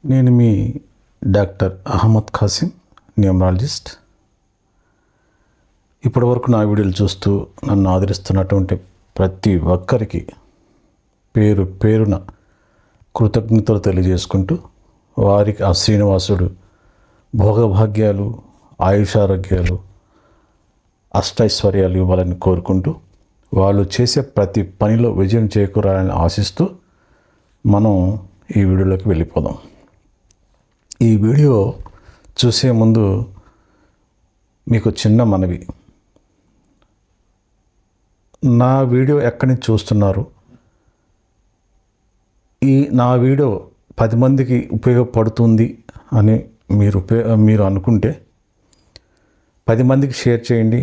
నేను మీ doctor Ahmed Qasim, numerologist. ఇప్పటివరకు నా వీడియోలు చూస్తూ నన్ను ఆదరిస్తున్నటువంటి ప్రతి ఒక్కరికి పేరు పేరున కృతజ్ఞతలు తెలియజేసుకుంటూ, వారికి ఆ శ్రీనివాసుడు భోగభాగ్యాలు, ఆయుషారోగ్యాలు, అష్టైశ్వర్యాలు ఇవ్వాలని కోరుకుంటూ, వాళ్ళు చేసే ప్రతి పనిలో విజయం చేకూరాలని ఆశిస్తూ మనం ఈ వీడియోలోకి వెళ్ళిపోదాం. ఈ వీడియో చూసే ముందు మీకు చిన్న మనవి. నా వీడియో ఎక్కడి నుంచి చూస్తున్నారు? నా వీడియో 10 మందికి ఉపయోగపడుతుంది అని మీరు అనుకుంటే 10 మందికి షేర్ చేయండి,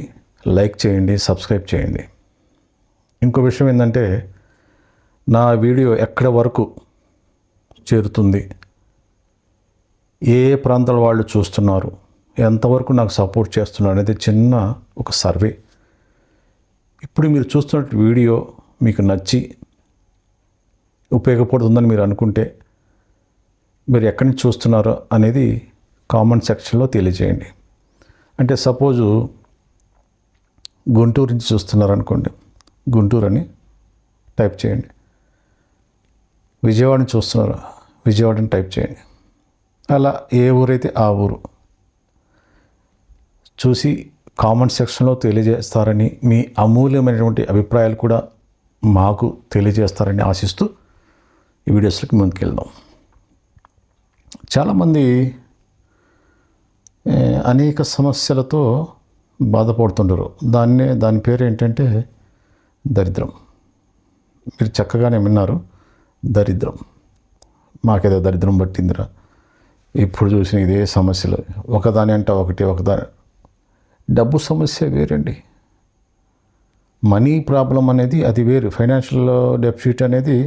లైక్ చేయండి, సబ్స్క్రైబ్ చేయండి. ఇంకో విషయం ఏంటంటే, నా వీడియో ఎక్కడి వరకు చేరుతుంది, ఏ ప్రాంతాల వాళ్ళు చూస్తున్నారు, ఎంతవరకు నాకు సపోర్ట్ చేస్తున్నారు అనేది చిన్న ఒక సర్వే. ఇప్పుడు మీరు చూస్తున్న వీడియో మీకు నచ్చి ఉపయోగపడుతుందని మీరు అనుకుంటే, మీరు ఎక్కడి నుంచి చూస్తున్నారో అనేది కామెంట్ సెక్షన్లో తెలియజేయండి. అంటే సపోజు గుంటూరు నుంచి చూస్తున్నారు అనుకోండి, గుంటూరు అని టైప్ చేయండి. విజయవాడని చూస్తున్నారు, విజయవాడని టైప్ చేయండి. అలా ఏ ఊరైతే ఆ ఊరు చూసి కామెంట్ సెక్షన్లో తెలియజేస్తారని, మీ అమూల్యమైనటువంటి అభిప్రాయాలు కూడా మాకు తెలియజేస్తారని ఆశిస్తూ ఈ వీడియోస్లోకి ముందుకెళ్దాం. చాలామంది అనేక సమస్యలతో బాధపడుతుంటారు. దాని పేరు ఏంటంటే దరిద్రం. మీరు చక్కగానే విన్నారు, దరిద్రం. మాకేదో దరిద్రం పట్టిందిరా, ఇప్పుడు చూసిన ఇదే సమస్యలు, ఒకదాని అంటే ఒకదాని. డబ్బు సమస్య వేరండి, మనీ ప్రాబ్లం అనేది అది వేరు. ఫైనాన్షియల్ డెఫిసిట్ అనేది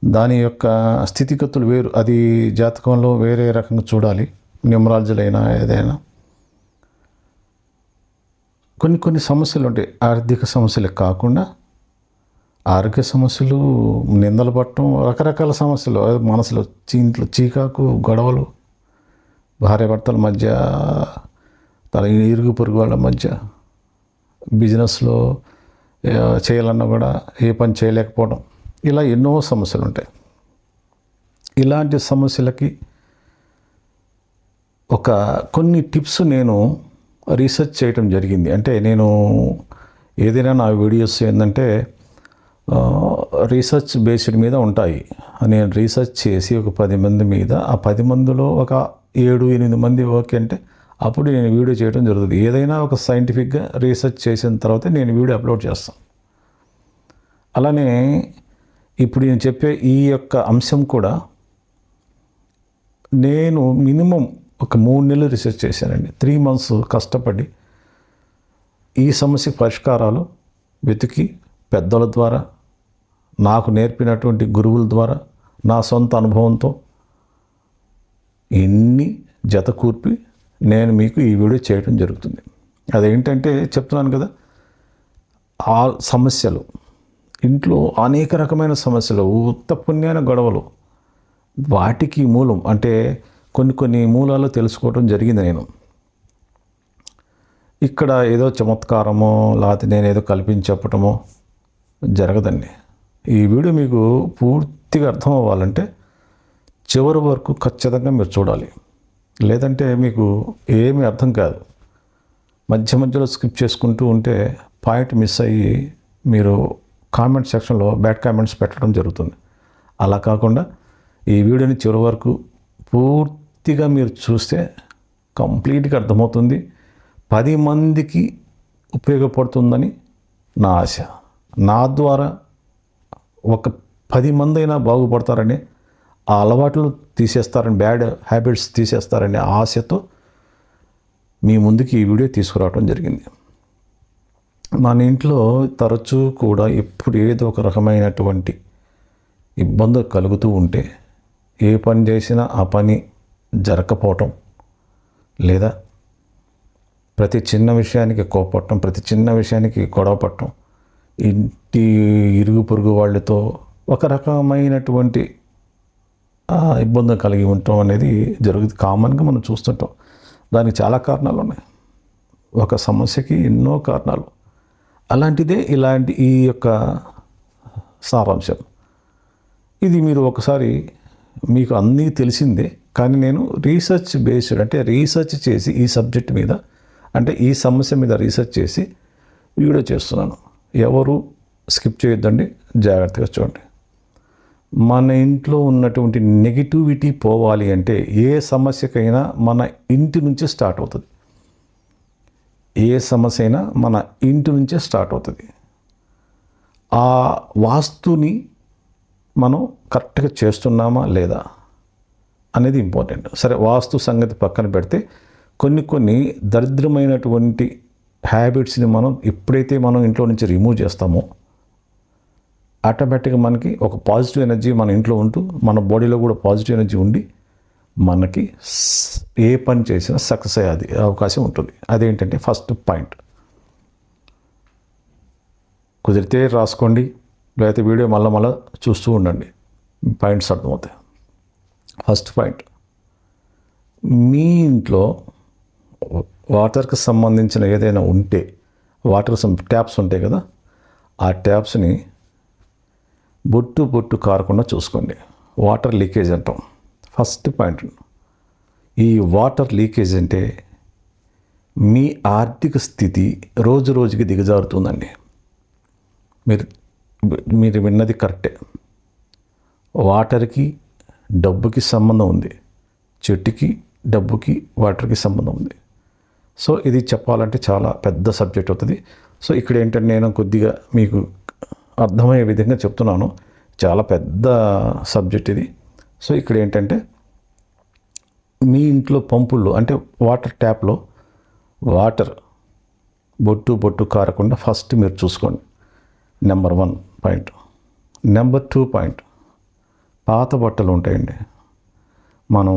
దాని యొక్క స్థితిగతులు వేరు. అది జాతకంలో వేరే రకంగా చూడాలి, న్యూమరాలజీలో అయినా ఏదైనా. కొన్ని సమస్యలు ఉంటాయి, ఆర్థిక సమస్యలు కాకుండా ఆరోగ్య సమస్యలు, నిందలు పట్టడం, రకరకాల సమస్యలు. మనసులో ఇంట్లో చీకాకు, గొడవలు, భార్యాభర్తల మధ్య, ఇరుగు పొరుగు వాళ్ళ మధ్య, బిజినెస్లో చేయాలన్నా కూడా ఏ పని చేయలేకపోవడం, ఇలా ఎన్నో సమస్యలు ఉంటాయి. ఇలాంటి సమస్యలకి కొన్ని టిప్స్ నేను రీసెర్చ్ చేయడం జరిగింది. అంటే నేను ఏదైనా నా వీడియోస్ ఏంటంటే రీసెర్చ్ బేస్డ్ మీద ఉంటాయి. నేను రీసెర్చ్ చేసి ఒక 10 మంది మీద, ఆ 10 మందిలో ఒక 7-8 మంది ఓకే అంటే అప్పుడు నేను వీడియో చేయడం జరుగుతుంది. ఏదైనా ఒక సైంటిఫిక్గా రీసెర్చ్ చేసిన తర్వాత నేను వీడియో అప్లోడ్ చేస్తాను. అలానే ఇప్పుడు నేను చెప్పే ఈ యొక్క అంశం కూడా నేను మినిమం ఒక 3 నెలలు రీసెర్చ్ చేశానండి. 3 months కష్టపడి ఈ సమస్యకు పరిష్కారాలు వెతికి, పెద్దల ద్వారా, నాకు నేర్పినటువంటి గురువుల ద్వారా, నా సొంత అనుభవంతో ఇన్ని జత కూర్పి నేను మీకు ఈ వీడియో చేయడం జరుగుతుంది. అదేంటంటే చెప్తున్నాను కదా, ఆ సమస్యలు, ఇంట్లో అనేక రకమైన సమస్యలు, ఉత్త పుణ్యాన గొడవలు, వాటికి మూలం అంటే కొన్ని మూలాలు తెలుసుకోవడం జరిగింది. నేను ఇక్కడ ఏదో చమత్కారమో లేకపోతే నేను ఏదో కల్పించి చెప్పటమో జరగదండి. ఈ వీడియో మీకు పూర్తిగా అర్థం అవ్వాలంటే చివరి వరకు ఖచ్చితంగా మీరు చూడాలి. లేదంటే మీకు ఏమీ అర్థం కాదు. మధ్యలో స్కిప్ చేసుకుంటూ ఉంటే పాయింట్ మిస్ అయ్యి మీరు కామెంట్ సెక్షన్లో బ్యాడ్ కామెంట్స్ పెట్టడం జరుగుతుంది. అలా కాకుండా ఈ వీడియోని చివరి వరకు పూర్తిగా మీరు చూస్తే కంప్లీట్గా అర్థమవుతుంది. 10 మందికి ఉపయోగపడుతుందని నా ఆశ. నా ద్వారా ఒక 10 మంది అయినా బాగుపడతారని, ఆ అలవాట్లు తీసేస్తారని, బ్యాడ్ హ్యాబిట్స్ తీసేస్తారనే ఆశతో మీ ముందుకి ఈ వీడియో తీసుకురావడం జరిగింది. మన ఇంట్లో తరచూ కూడా ఎప్పుడు ఏదో ఒక రకమైనటువంటి ఇబ్బందులు కలుగుతూ ఉంటే, ఏ పని చేసినా ఆ పని జరగకపోవటం, లేదా ప్రతి చిన్న విషయానికి కోపడటం, ప్రతి చిన్న విషయానికి గొడవ పడటం, ఇంటి ఇరుగు పొరుగు వాళ్ళతో ఒక రకమైనటువంటి ఇబ్బంది కలిగి ఉండటం అనేది జరుగుతుంది, కామన్గా మనం చూస్తుంటాం. దానికి చాలా కారణాలు ఉన్నాయి. ఒక సమస్యకి ఎన్నో కారణాలు. అలాంటిదే ఈ యొక్క సారాంశం. ఇది మీరు ఒకసారి మీకు అన్నీ తెలిసిందే, కానీ నేను రీసెర్చ్ బేస్డ్ అంటే రీసెర్చ్ చేసి ఈ సబ్జెక్ట్ మీద అంటే ఈ సమస్య మీద రీసెర్చ్ చేసి వీడియో చేస్తున్నాను. ఎవరు స్కిప్ చేయొద్దండి, జాగ్రత్తగా చూడండి. మన ఇంట్లో ఉన్నటువంటి నెగిటివిటీ పోవాలి అంటే ఏ సమస్యకైనా మన ఇంటి నుంచే స్టార్ట్ అవుతుంది. ఏ సమస్య అయినా మన ఇంటి నుంచే స్టార్ట్ అవుతుంది. ఆ వాస్తుని మనం కరెక్ట్గా చేస్తున్నామా లేదా అనేది ఇంపార్టెంట్. సరే, వాస్తు సంగతి పక్కన పెడితే కొన్ని దరిద్రమైనటువంటి హ్యాబిట్స్ని మనం ఎప్పుడైతే మనం ఇంట్లో నుంచి రిమూవ్ చేస్తామో ఆటోమేటిక్గా మనకి ఒక పాజిటివ్ ఎనర్జీ మన ఇంట్లో ఉంటూ మన బాడీలో కూడా పాజిటివ్ ఎనర్జీ ఉండి మనకి ఏ పని చేసినా సక్సెస్ అయ్యేది అవకాశం ఉంటుంది. అదేంటంటే ఫస్ట్ పాయింట్. కుదిరితే రాసుకోండి, లేకపోతే వీడియో మళ్ళీ చూస్తూ ఉండండి, పాయింట్స్ అర్థమవుతాయి. ఫస్ట్ పాయింట్, మీ ఇంట్లో వాటర్కి సంబంధించిన ఏదైనా ఉంటే వాటర్ ట్యాప్స్ ఉంటాయి కదా, ఆ ట్యాప్స్ని బొట్టు కారకుండా చూసుకోండి. వాటర్ లీకేజ్ అంటాం ఫస్ట్ పాయింట్. ఈ వాటర్ లీకేజ్ అంటే మీ ఆర్థిక స్థితి రోజుకి దిగజారుతుందండి. మీరు విన్నది కరెక్టే. వాటర్కి డబ్బుకి సంబంధం ఉంది, చెట్టుకి డబ్బుకి వాటర్కి సంబంధం ఉంది. సో ఇది చెప్పాలంటే చాలా పెద్ద సబ్జెక్ట్ అవుతుంది. సో ఇక్కడ ఏంటంటే నేను కొద్దిగా మీకు అర్థమయ్యే విధంగా చెప్తున్నాను. చాలా పెద్ద సబ్జెక్ట్ ఇది. సో ఇక్కడ ఏంటంటే మీ ఇంట్లో పంపుల్లో అంటే వాటర్ ట్యాప్లో వాటర్ బొట్టు కారకుండా ఫస్ట్ మీరు చూసుకోండి. Number 1 point. నెంబర్ 2 పాయింట్, పాత బట్టలు ఉంటాయండి, మనం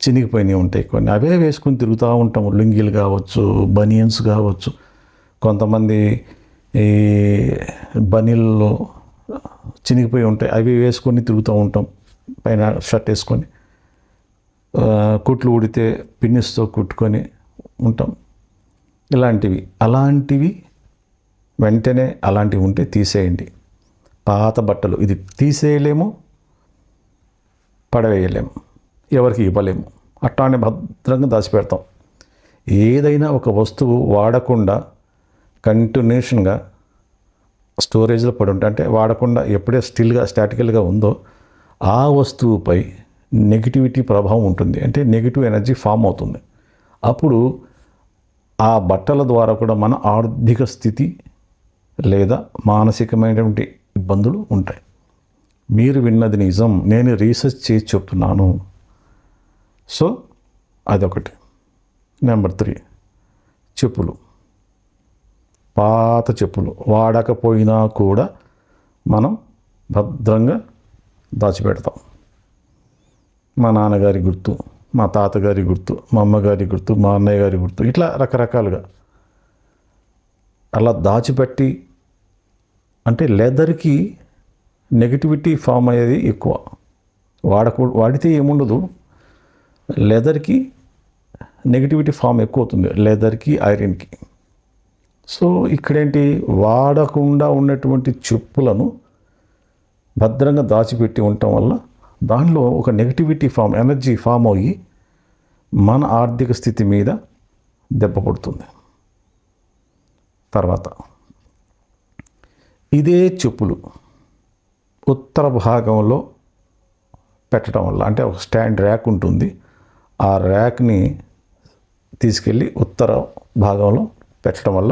చినిగిపోయినవి ఉంటాయి కొన్ని, అవే వేసుకొని తిరుగుతూ ఉంటాం. లుంగీలు కావచ్చు, బనియన్స్ కావచ్చు, కొంతమంది ఈ బనీల్లో చినిగిపోయి ఉంటాయి, అవి వేసుకొని తిరుగుతూ ఉంటాం. పైన షర్ట్ వేసుకొని కుట్లు ఊడితే పిన్నిస్తో కుట్టుకొని ఉంటాం. అలాంటివి వెంటనే అలాంటివి ఉంటే తీసేయండి. పాత బట్టలు ఇది తీసేయలేము, పడవేయలేము, ఎవరికి ఇవ్వలేము, అట్లానే భద్రంగా దాచిపెడతాం. ఏదైనా ఒక వస్తువు వాడకుండా కంటిన్యూషన్గా స్టోరేజ్లో పడి ఉంటే అంటే వాడకుండా ఎప్పుడే స్టాటికల్గా ఉందో ఆ వస్తువుపై నెగిటివిటీ ప్రభావం ఉంటుంది. అంటే నెగిటివ్ ఎనర్జీ ఫామ్ అవుతుంది. అప్పుడు ఆ బట్టల ద్వారా కూడా మన ఆర్థిక స్థితి లేదా మానసికమైనటువంటి ఇబ్బందులు ఉంటాయి. మీరు విన్నది నిజం, నేను రీసెర్చ్ చేసి చెప్తున్నాను. సో అదొకటి. నెంబర్ 3, చెప్పులు. పాత చెప్పులు వాడకపోయినా కూడా మనం భద్రంగా దాచిపెడతాం. మా నాన్నగారి గుర్తు, మా తాతగారి గుర్తు, మా అమ్మగారి గుర్తు, మా అన్నయ్య గారి గుర్తు, ఇట్లా రకరకాలుగా అలా దాచిపెట్టి అంటే లెదర్కి నెగిటివిటీ ఫామ్ అయ్యేది ఎక్కువ. వాడితే ఏముండదు, లెదర్కి నెగిటివిటీ ఫామ్ ఎక్కువ అవుతుంది, లెదర్కి ఐరన్కి. సో ఇక్కడేంటి, వాడకుండా ఉన్నటువంటి చెప్పులను భద్రంగా దాచిపెట్టి ఉండటం వల్ల దానిలో ఒక నెగిటివిటీ ఎనర్జీ ఫామ్ అయ్యి మన ఆర్థిక స్థితి మీద దెబ్బ పడుతుంది. తర్వాత ఇదే చెప్పులు ఉత్తర భాగంలో పెట్టడం వల్ల అంటే ఒక స్టాండ్ ర్యాక్ ఉంటుంది, ఆ ర్యాక్ని తీసుకెళ్ళి ఉత్తర భాగంలో పెట్టడం వల్ల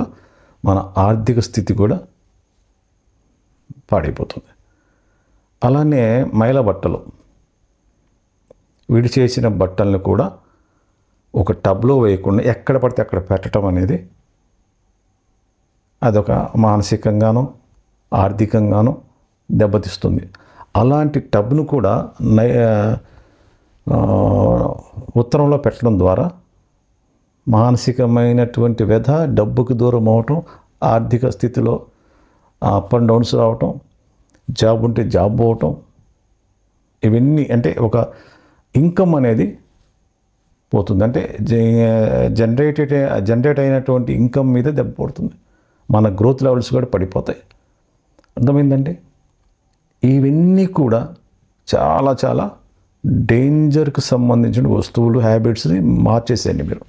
మన ఆర్థిక స్థితి కూడా పాడైపోతుంది. అలానే మైల బట్టలు, విడి చేసిన బట్టలను కూడా ఒక టబ్లో వేయకుండా ఎక్కడ పడితే అక్కడ పెట్టడం అనేది అదొక మానసికంగానో ఆర్థికంగానో దెబ్బతీస్తుంది. అలాంటి టబ్ను కూడా ఉత్తరంలో పెట్టడం ద్వారా మానసికమైనటువంటి వ్యధ, డబ్బుకి దూరం అవటం, ఆర్థిక స్థితిలో అప్ అండ్ డౌన్స్ రావటం, జాబ్ ఉంటే జాబ్ పోవటం, ఇవన్నీ అంటే ఒక ఇన్కమ్ అనేది పోతుంది. అంటే జనరేట్ అయినటువంటి ఇన్కమ్ మీద దెబ్బ పడుతుంది. మన గ్రోత్ లెవెల్స్ కూడా పడిపోతాయి. అర్థమైందండి? ఇవన్నీ కూడా చాలా చాలా డేంజర్కి సంబంధించిన వస్తువులు, హ్యాబిట్స్ని మార్చేసేయండి మీరు.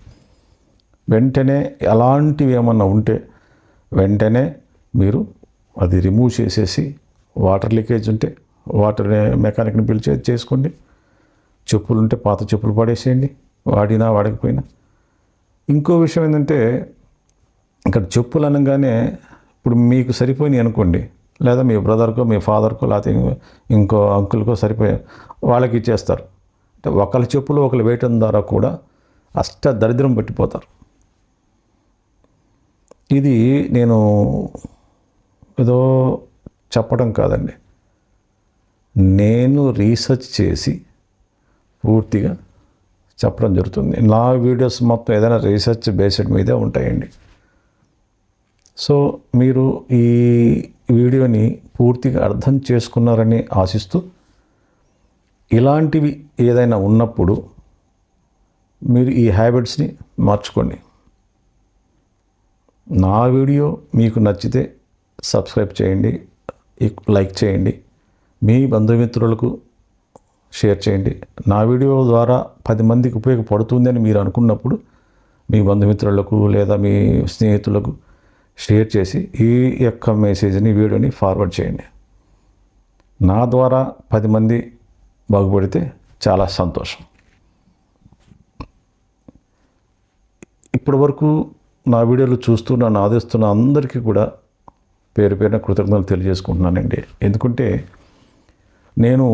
వెంటనే అలాంటివి ఏమన్నా ఉంటే వెంటనే మీరు అది రిమూవ్ చేసేసి, వాటర్ లీకేజ్ ఉంటే వాటర్ మెకానిక్ని పిలిచి చేసుకోండి. చెప్పులు ఉంటే పాత చెప్పులు పడేసేయండి, వాడినా వాడకపోయినా. ఇంకో విషయం ఏంటంటే, ఇక్కడ చెప్పులు అనగానే ఇప్పుడు మీకు సరిపోయినాయి అనుకోండి, లేదా మీ బ్రదర్కో మీ ఫాదర్కో లేకపోతే ఇంకో అంకుల్కో సరిపోయాయి, వాళ్ళకి ఇచ్చేస్తారు. అంటే ఒకళ్ళ చెప్పులు ఒకళ్ళు వేయటం ద్వారా కూడా దరిద్రం పట్టిపోతారు. ఇది నేను ఏదో చెప్పడం కాదండి, నేను రీసెర్చ్ చేసి పూర్తిగా చెప్పడం జరుగుతుంది. నా వీడియోస్ మొత్తం ఏదైనా రీసెర్చ్ బేస్డ్ మీదే ఉంటాయండి. సో మీరు ఈ వీడియోని పూర్తిగా అర్థం చేసుకున్నారని ఆశిస్తూ, ఇలాంటివి ఏదైనా ఉన్నప్పుడు మీరు ఈ హ్యాబిట్స్ని మార్చుకోండి. నా వీడియో మీకు నచ్చితే సబ్స్క్రైబ్ చేయండి, లైక్ చేయండి, మీ బంధుమిత్రులకు షేర్ చేయండి. నా వీడియో ద్వారా 10 మందికి ఉపయోగపడుతుందని మీరు అనుకున్నప్పుడు మీ బంధుమిత్రులకు లేదా మీ స్నేహితులకు షేర్ చేసి ఈ యొక్క మెసేజ్ని, వీడియోని ఫార్వర్డ్ చేయండి. నా ద్వారా 10 మంది బాగుపడితే చాలా సంతోషం. ఇప్పటి వరకు నా వీడియోలు చూస్తూ నన్ను ఆదరిస్తున్న అందరికీ కూడా పేరు పేరున కృతజ్ఞతలు తెలియజేసుకుంటున్నానండి. ఎందుకంటే నేను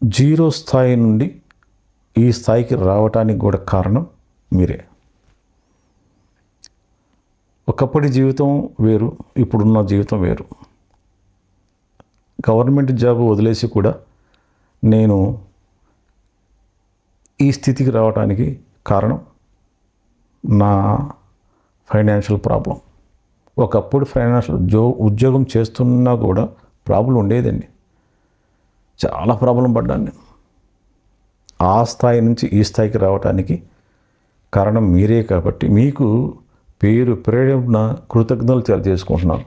0 స్థాయి నుండి ఈ స్థాయికి రావటానికి కూడా కారణం మీరే. ఒకప్పటి జీవితం వేరు, ఇప్పుడున్న జీవితం వేరు. గవర్నమెంట్ జాబ్ వదిలేసి కూడా నేను ఈ స్థితికి రావడానికి కారణం నా ఫైనాన్షియల్ ప్రాబ్లం. ఒకప్పుడు ఉద్యోగం చేస్తున్నా కూడా ప్రాబ్లం ఉండేదండి, చాలా ప్రాబ్లం పడ్డాను నేను. ఆ స్థాయి నుంచి ఈ స్థాయికి రావడానికి కారణం మీరే. కాబట్టి మీకు పేరు పేరున కృతజ్ఞతలు తెలియజేసుకుంటున్నాను.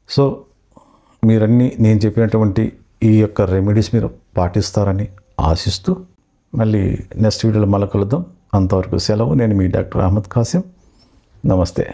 సో మీరన్నీ నేను చెప్పినటువంటి ఈ యొక్క రెమెడీస్ మీరు పాటిస్తారని ఆశిస్తూ, మళ్ళీ నెక్స్ట్ వీడియోలో మళ్ళీ కలుద్దాం. అంతవరకు సెలవు. నేను మీ డాక్టర్ అహ్మద్ ఖాసిం. నమస్తే.